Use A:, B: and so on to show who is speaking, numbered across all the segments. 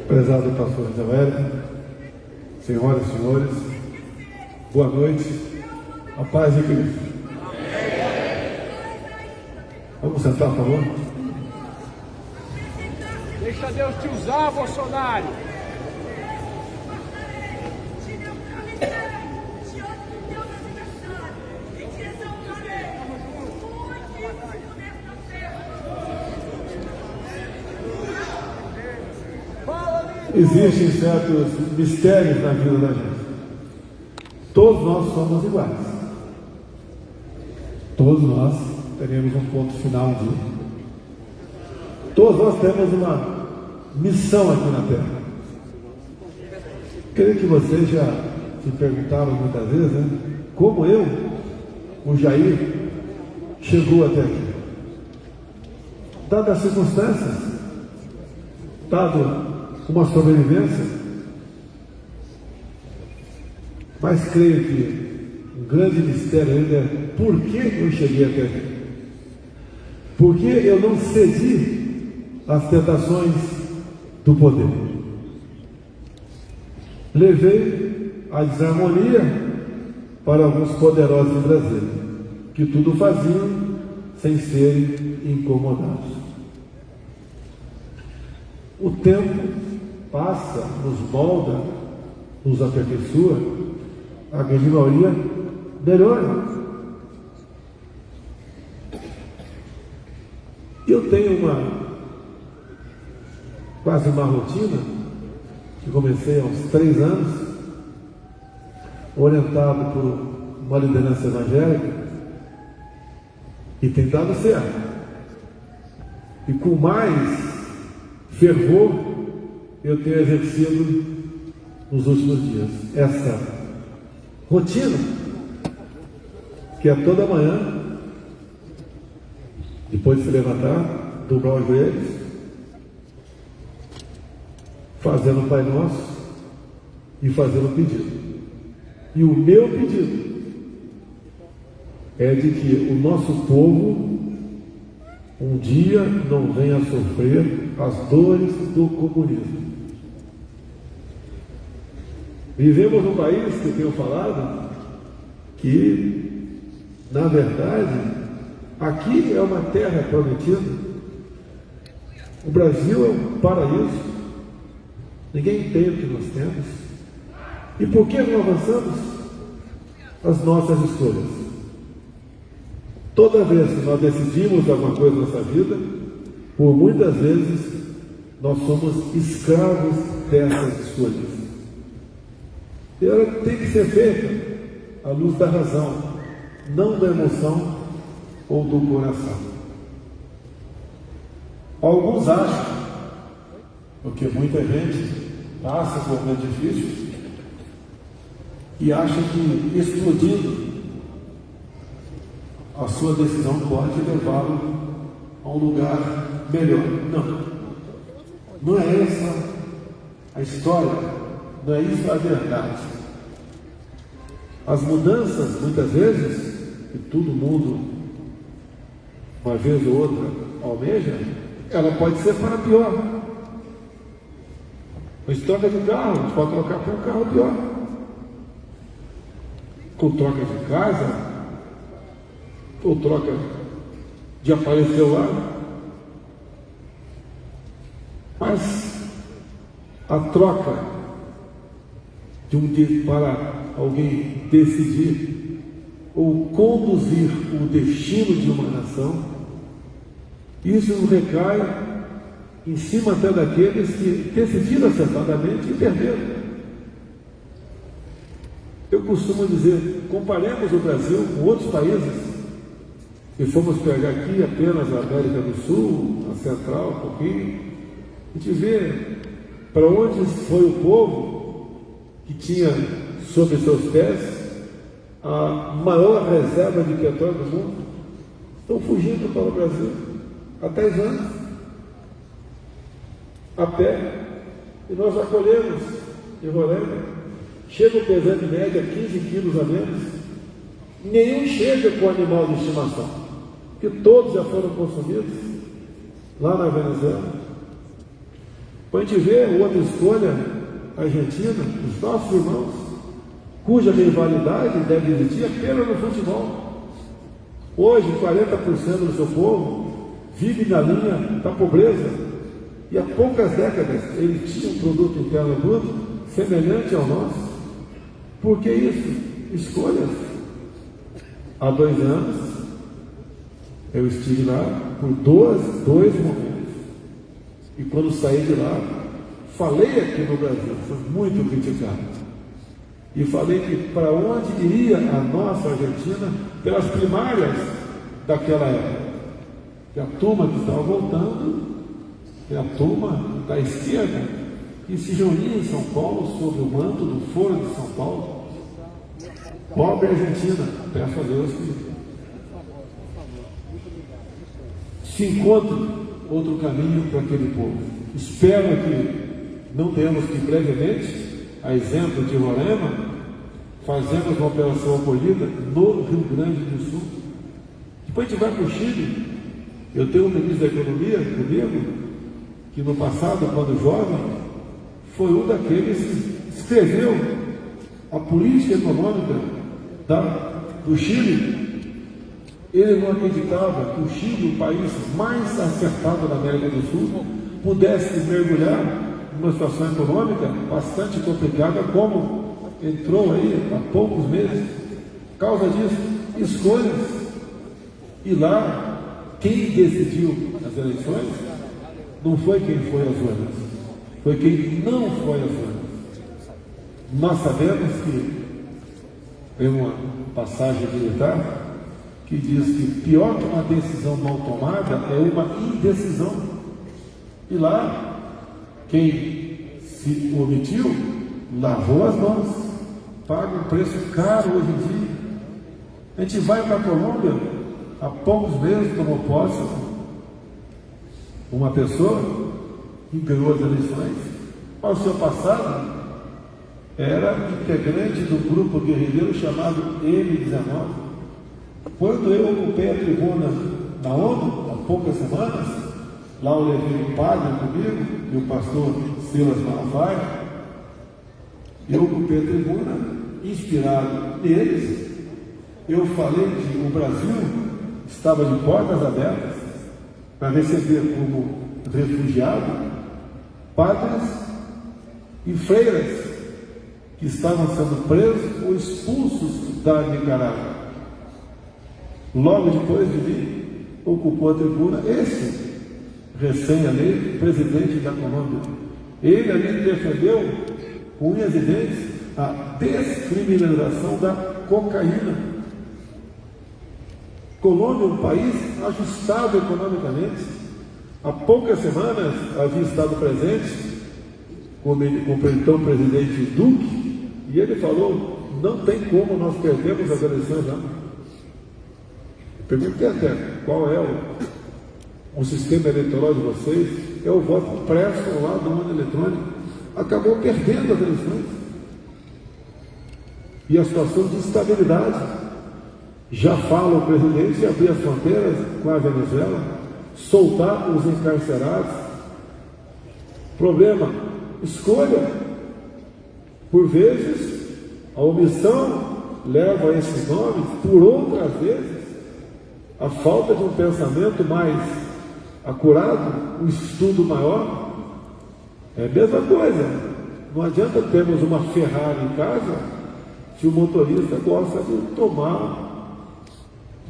A: Prezado pastor Joel, senhoras e senhores, boa noite, a paz de Cristo. Vamos sentar, por favor.
B: Deixa Deus te usar, Bolsonaro.
A: Existem certos mistérios na vida da gente. Todos nós somos iguais. Todos nós teremos um ponto final de dia. Todos nós temos uma missão aqui na Terra. Creio que vocês já se perguntaram muitas vezes, né? Como o Jair, chegou até aqui. Dadas as circunstâncias, dado uma sobrevivência, mas creio que um grande mistério ainda é por que eu cheguei até aqui. Porque eu não cedi às tentações do poder. Levei a desarmonia para alguns poderosos do Brasil, que tudo faziam sem serem incomodados. O tempo passa, nos molda, nos aperfeiçoa, a grande maioria melhora. Eu tenho quase uma rotina, que comecei há uns 3 anos, orientado por uma liderança evangélica, e tem dado certo. E com mais fervor eu tenho exercido nos últimos dias essa rotina, que é toda manhã, depois de se levantar, dobrar os joelhos, fazendo o Pai Nosso e fazendo o pedido. E o meu pedido é de que o nosso povo um dia não venha a sofrer as dores do comunismo. Vivemos num país, que eu tenho falado, que, na verdade, aqui é uma terra prometida. O Brasil é um paraíso. Ninguém tem o que nós temos. E por que não avançamos? As nossas escolhas. Toda vez que nós decidimos alguma coisa na nossa vida, por muitas vezes, nós somos escravos dessas escolhas. E ela tem que ser feita à luz da razão, não da emoção ou do coração. Alguns acham, porque muita gente passa por um momento difícil e acha que explodindo a sua decisão pode levá-lo a um lugar melhor. Não é essa a história, não é isso a verdade. As mudanças, muitas vezes, que todo mundo, uma vez ou outra, almeja, ela pode ser para pior. Uma troca de carro, a gente pode trocar para um carro pior. Com troca de casa, ou troca de aparelho celular. Mas a troca para alguém decidir ou conduzir o destino de uma nação, isso recai em cima até daqueles que decidiram acertadamente e perderam. Eu costumo dizer, comparemos o Brasil com outros países. Se formos pegar aqui apenas a América do Sul, a Central, um pouquinho, a gente vê para onde foi o povo que tinha sobre seus pés a maior reserva de petróleo do mundo. Estão fugindo para o Brasil há 10 anos, a pé, e nós acolhemos em Roraima. Chega o pesante média 15 quilos a menos. Nenhum chega com animal de estimação, porque todos já foram consumidos lá na Venezuela. Para a gente ver outra escolha, a Argentina, os nossos irmãos, cuja rivalidade deve existir apenas no futebol. Hoje, 40% do seu povo vive na linha da pobreza. E há poucas décadas eles tinham um produto interno bruto semelhante ao nosso. Por que isso? Escolhas. Há 2 anos, eu estive lá por dois momentos. E quando saí de lá, falei aqui no Brasil, fui muito criticado. E falei que para onde iria a nossa Argentina pelas primárias daquela época. Que a turma que estava voltando é a turma da esquerda que se reunia em São Paulo sob o manto do Foro de São Paulo. Pobre Argentina, peço a Deus que se encontre outro caminho para aquele povo. Espero que não tenhamos que brevemente, a exemplo de Roraima, fazemos uma operação acolhida no Rio Grande do Sul. Depois a gente vai para o Chile. Eu tenho um ministro da Economia comigo, que no passado, quando jovem, foi um daqueles que escreveu a política econômica do Chile. Ele não acreditava que o Chile, o país mais acertado da América do Sul, pudesse mergulhar numa situação econômica bastante complicada, como entrou aí há poucos meses. Causa disso, escolhas. E lá, quem decidiu as eleições não foi quem foi às urnas, foi quem não foi às urnas. Nós sabemos que tem uma passagem militar que diz que pior que uma decisão mal tomada é uma indecisão. E lá, quem se omitiu, lavou as mãos, paga um preço caro hoje em dia. A gente vai para a Colômbia, há poucos meses tomou posse uma pessoa que ganhou as eleições. Ao seu passado, era integrante do grupo guerrilheiro chamado M19. Quando eu ocupei a tribuna na ONU, há poucas semanas, lá eu levei o padre comigo e o pastor Silas Malafaia, eu ocupei a tribuna, inspirado neles. Eu falei que o Brasil estava de portas abertas para receber como refugiado padres e freiras que estavam sendo presos ou expulsos da Nicarágua. Logo depois de mim, ocupou a tribuna esse recém-eleito presidente da Colômbia. Ele ali defendeu, com unhas e dentes, a descriminalização da cocaína. Colômbia é um país ajustado economicamente. Há poucas semanas havia estado presente com o então presidente Duque, e ele falou: não tem como nós perdermos as eleições lá. Perguntei até qual é o sistema eleitoral de vocês. É o voto impresso ao lado do urna eletrônico. Acabou perdendo as eleições. E a situação de instabilidade. Já fala o presidente de abrir as fronteiras com a Venezuela, soltar os encarcerados. Problema, escolha. Por vezes, a omissão leva a esses nomes, por outras vezes, a falta de um pensamento mais acurado, um estudo maior. É a mesma coisa. Não adianta termos uma Ferrari em casa se o motorista gosta de tomar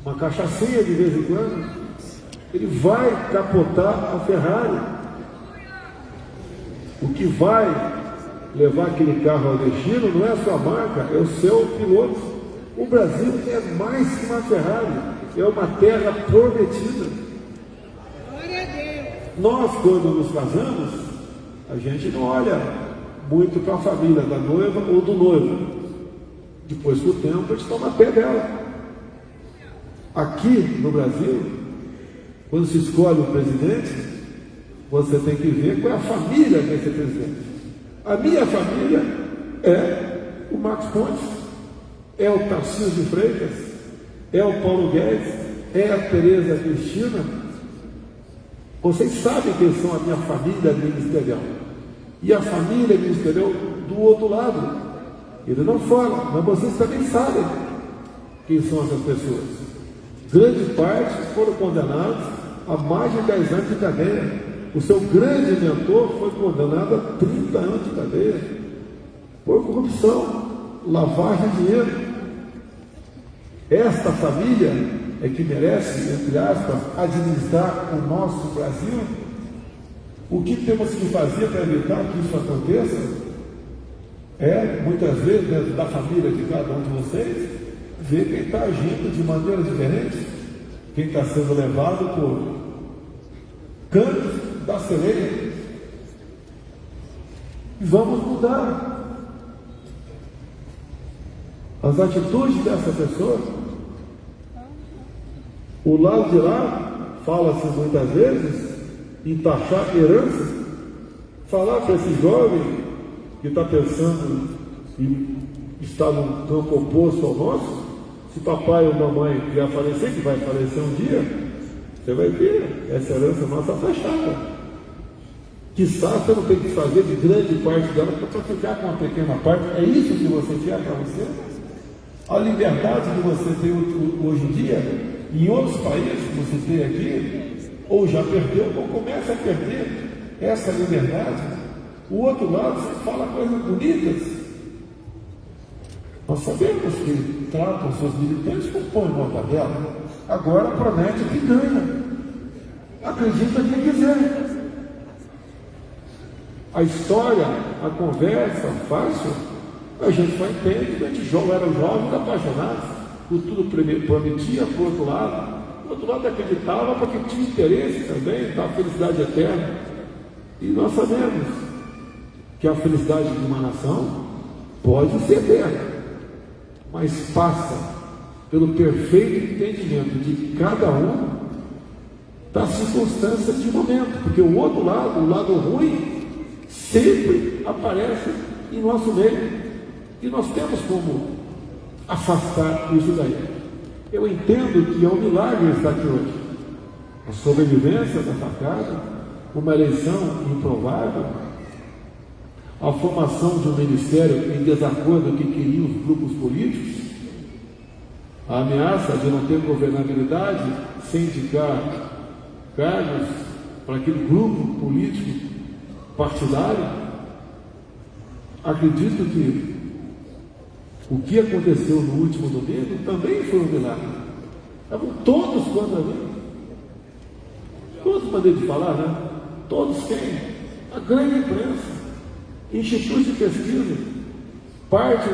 A: uma cachaçinha de vez em quando. Ele vai capotar a Ferrari. O que vai levar aquele carro ao destino não é a sua marca, é o seu piloto. O Brasil é mais que uma Ferrari. É uma terra prometida. Nós, quando nos casamos, a gente não olha muito para a família da noiva ou do noivo. Depois, com o tempo, a gente toma pé dela. Aqui no Brasil, quando se escolhe um presidente, você tem que ver qual é a família desse presidente. A minha família é o Marcos Pontes, é o Tarcísio de Freitas, é o Paulo Guedes, é a Tereza Cristina. Vocês sabem quem são a minha família ministerial. E a família ministerial do outro lado. Ele não fala, mas vocês também sabem quem são essas pessoas. Grande parte foram condenados a mais de 10 anos de cadeia. O seu grande mentor foi condenado a 30 anos de cadeia por corrupção, lavagem de dinheiro. Esta família é que merece, entre aspas, administrar o nosso Brasil. O que temos que fazer para evitar que isso aconteça é, muitas vezes, dentro da família de cada um de vocês, ver quem está agindo de maneira diferente, quem está sendo levado por cantos da sereia. E vamos mudar as atitudes dessa pessoa. O lado de lá fala-se muitas vezes em taxar herança, falar para esse jovem que está pensando em estar num campo oposto ao nosso, se papai ou mamãe vier falecer, que vai falecer um dia, você vai ver, essa herança nossa taxada. Quiçá você não tem que fazer de grande parte dela para ficar com uma pequena parte. É isso que você quer para você? A liberdade que você tem hoje em dia, em outros países que você tem aqui, ou já perdeu, ou começa a perder essa liberdade. O outro lado, você fala coisas bonitas. Nós sabemos que tratam seus militantes com pão e mortadela. Agora promete que ganha. Acredita quem quiser. A história, a conversa fácil, a gente vai entender que a gente era jovem, apaixonado, por tudo prometia, por outro lado. Por outro lado, acreditava porque tinha interesse também da felicidade eterna. E nós sabemos que a felicidade de uma nação pode ser eterna, mas passa pelo perfeito entendimento de cada um das circunstâncias de momento, porque o outro lado, o lado ruim, sempre aparece em nosso meio, e nós temos como afastar isso daí. Eu entendo que é um milagre estar aqui hoje. A sobrevivência dessa casa, uma eleição improvável, a formação de um ministério em desacordo com o que queriam os grupos políticos, a ameaça de não ter governabilidade sem indicar cargos para aquele grupo político partidário. Acredito que o que aconteceu no último domingo também foi um milagre. Estavam todos contra mim. Todos mandei de falar, né? Todos quem? A grande imprensa, institutos de pesquisa, parte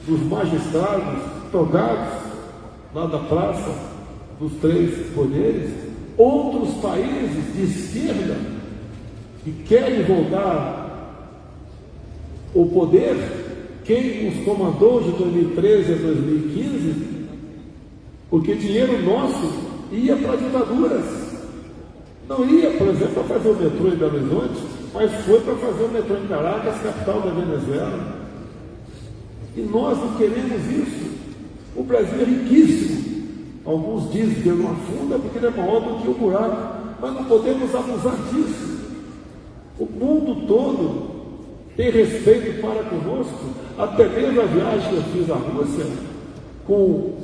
A: dos magistrados togados lá da praça dos três poderes, outros países de esquerda que querem voltar ao poder. Quem os comandou de 2013 a 2015, porque dinheiro nosso ia para ditaduras. Não ia, por exemplo, para fazer o metrô em Belo Horizonte, mas foi para fazer o metrô em Caracas, capital da Venezuela. E nós não queremos isso. O Brasil é riquíssimo. Alguns dizem que ele não afunda porque ele é maior do que o buraco, mas não podemos abusar disso. O mundo todo tem respeito para conosco. Até mesmo a viagem que eu fiz à Rússia, com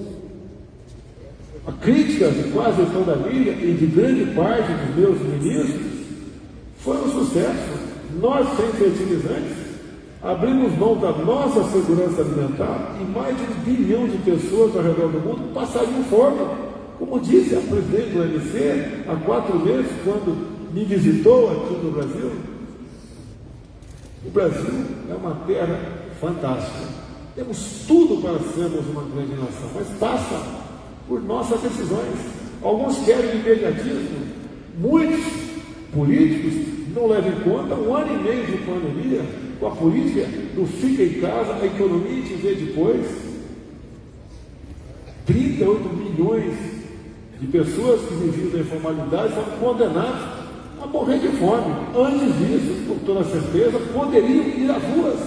A: a crítica de quase toda a mídia e de grande parte dos meus ministros, foi um sucesso. Nós, sem fertilizantes, abrimos mão da nossa segurança alimentar e mais de 1 bilhão de pessoas ao redor do mundo passariam fome. Como disse a presidente do OMC há 4 meses, quando me visitou aqui no Brasil. O Brasil é uma terra fantástica. Temos tudo para sermos uma grande nação, mas passa por nossas decisões. Alguns querem imediatismo. Muitos políticos não levam em conta 1 ano e meio de pandemia, com a política do fica em casa, a economia te vê depois. 38 milhões de pessoas que viviam da informalidade foram condenadas a morrer de fome. Antes disso, com toda certeza, poderiam ir às ruas,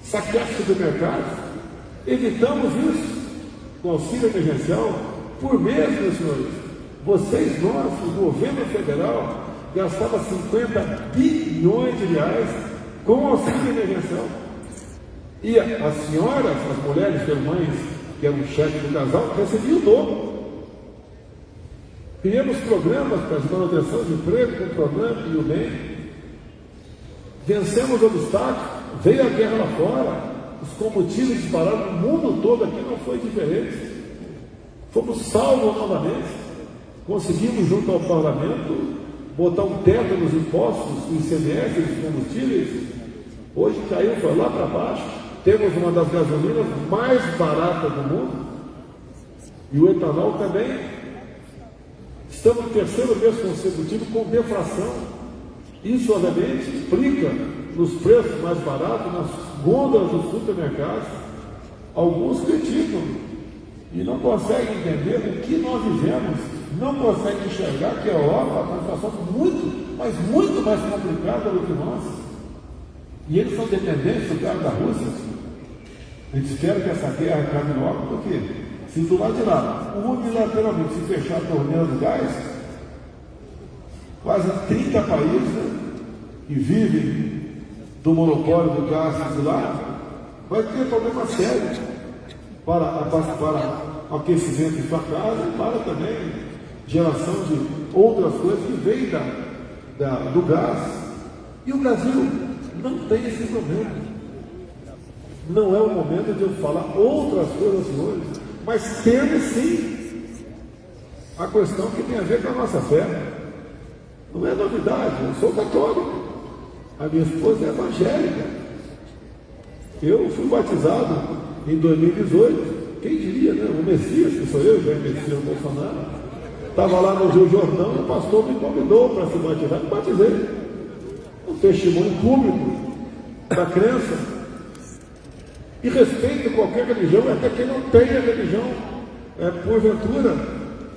A: saquear supermercados. Evitamos isso com auxílio emergencial por mês, meus senhores. Vocês, nós, o governo federal, gastava 50 bilhões de reais com auxílio emergencial. E as senhoras, as mulheres, que eram mães, que eram chefes do casal, recebiam o dobro. Criamos programas para a manutenção de emprego, com o programa e o bem. Vencemos obstáculos, veio a guerra lá fora, os combustíveis dispararam no mundo todo, aqui não foi diferente. Fomos salvos novamente, conseguimos junto ao parlamento botar um teto nos impostos, do ICMS, dos combustíveis. Hoje caiu, foi lá para baixo, temos uma das gasolinas mais baratas do mundo, e o etanol também. Estamos no terceiro mês consecutivo com deflação. Isso, obviamente, implica nos preços mais baratos, nas gôndolas dos supermercados. Alguns criticam e não conseguem entender o que nós vivemos, não conseguem enxergar que a Europa está numa situação muito, mas muito mais complicada do que nós. E eles são dependentes do gás da Rússia. A gente espera que essa guerra acabe logo, porque se do lado de lá, unilateralmente, se fechar a torneira do gás, quase 30 países, né, que vivem do monopólio do gás de lá, vai ter problema sério para aquecimento de sua casa e para também geração de outras coisas que vêm do gás. E o Brasil não tem esse problema. Não é o momento de eu falar outras coisas hoje, mas temos sim a questão que tem a ver com a nossa fé. Não é novidade, eu sou católico, a minha esposa é evangélica. Eu fui batizado em 2018, quem diria, né? O Messias, que sou eu, Jair Messias Bolsonaro, estava lá no Rio Jordão e o pastor me convidou para se batizar, me batizei. Um testemunho público da crença. E respeito qualquer religião, até quem não tem a religião, porventura,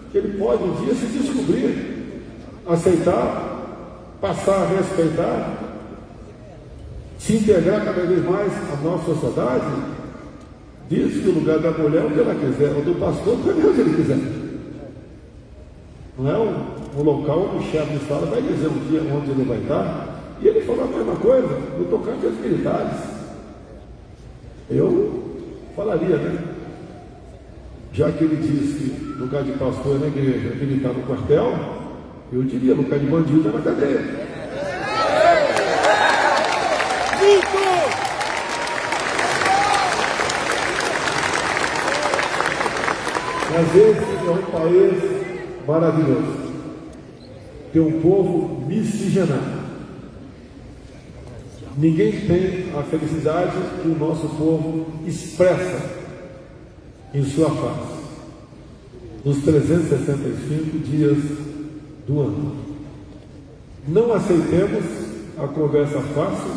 A: que ele pode um dia se descobrir, aceitar, passar a respeitar, se integrar cada vez mais à nossa sociedade. Diz que o lugar da mulher é onde ela quiser, o do pastor também onde ele quiser. Não é um local onde o chefe de Estado vai dizer um dia onde ele vai estar. E ele falou a mesma coisa, no tocante às militares. Eu falaria, né? Já que ele diz que lugar de pastor é na igreja, militar no quartel, eu diria lugar de bandido é na cadeia. Mas esse é um país maravilhoso. Tem um povo miscigenado. Ninguém tem a felicidade que o nosso povo expressa em sua face, nos 365 dias do ano. Não aceitemos a conversa fácil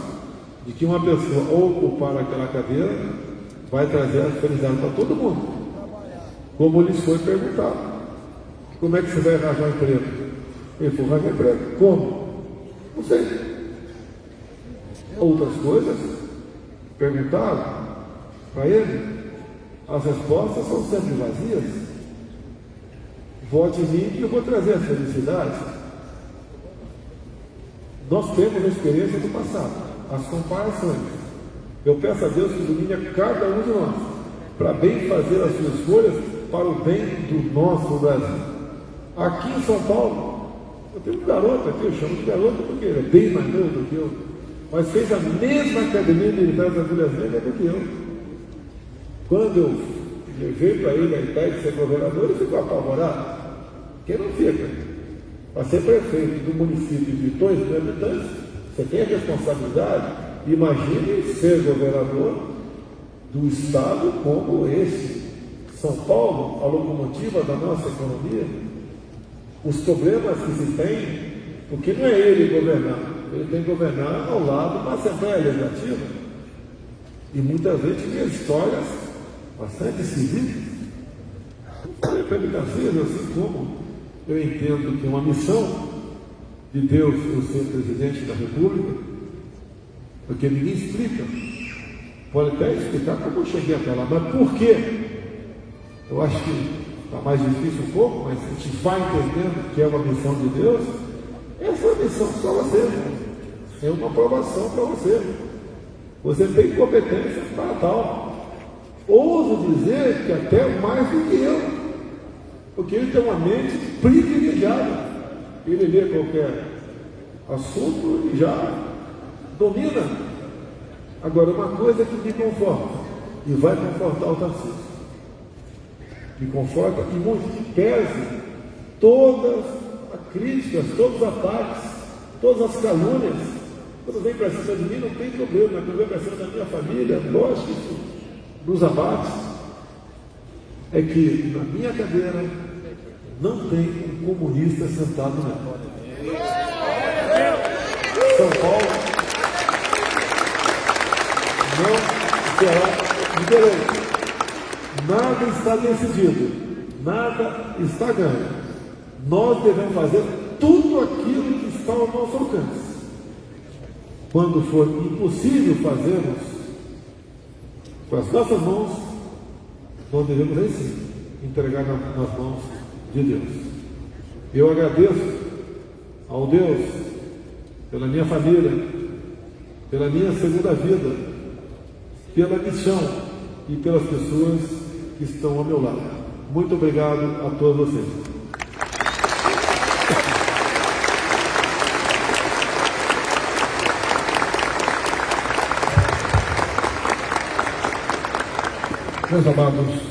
A: de que uma pessoa ao ocupar aquela cadeira vai trazer a felicidade para todo mundo. Como lhes foi perguntado: como é que você vai arranjar um emprego? Ele falou: arranjar emprego. Como? Não sei. Outras coisas perguntaram para ele, as respostas são sempre vazias. Vote em mim que eu vou trazer a felicidade. Nós temos a experiência do passado, as comparações. Eu peço a Deus que ilumine a cada um de nós, para bem fazer as suas escolhas para o bem do nosso Brasil. Aqui em São Paulo, eu tenho um garoto aqui, eu chamo de garoto porque ele é bem mais novo do que eu, mas fez a mesma academia militar das Agulhas Negras do que eu. Quando eu levei para ele a ideia de ser governador, ele ficou apavorado. Quem não fica? Para ser prefeito do município de 2 mil habitantes, você tem a responsabilidade. Imagine ser governador do estado como esse. São Paulo, a locomotiva da nossa economia. Os problemas que se tem, porque não é ele governar, ele tem que governar ao lado da Assembleia Legislativa. E muitas vezes tinha histórias bastante esquisitas. Falei para ele: assim como eu entendo que é uma missão de Deus eu ser presidente da República, porque ninguém explica, pode até explicar como eu cheguei até lá, mas por quê? Eu acho que está mais difícil um pouco, mas a gente vai entendendo que é uma missão de Deus. Essa é a missão para você. É uma aprovação para você. Você tem competência para tal. Ouso dizer que até mais do que eu. Porque ele tem uma mente privilegiada. Ele lê qualquer assunto e já domina. Agora, uma coisa que me conforta, e vai confortar o Tarcísio, me conforta e muito, que pese todas as críticas, todos os ataques, todas as calúnias. Quando vem para cima de mim não tem problema, quando vem para cima da minha família, lógico que isso nos abate. É que na minha cadeira não tem um comunista sentado nela. São Paulo não será diferente. Nada está decidido, nada está ganho. Nós devemos fazer tudo aquilo que está ao nosso alcance. Quando for impossível fazermos com as nossas mãos, nós devemos aí sim entregar nas mãos de Deus. Eu agradeço ao Deus pela minha família, pela minha segunda vida, pela missão e pelas pessoas que estão ao meu lado. Muito obrigado a todos vocês. Meus amados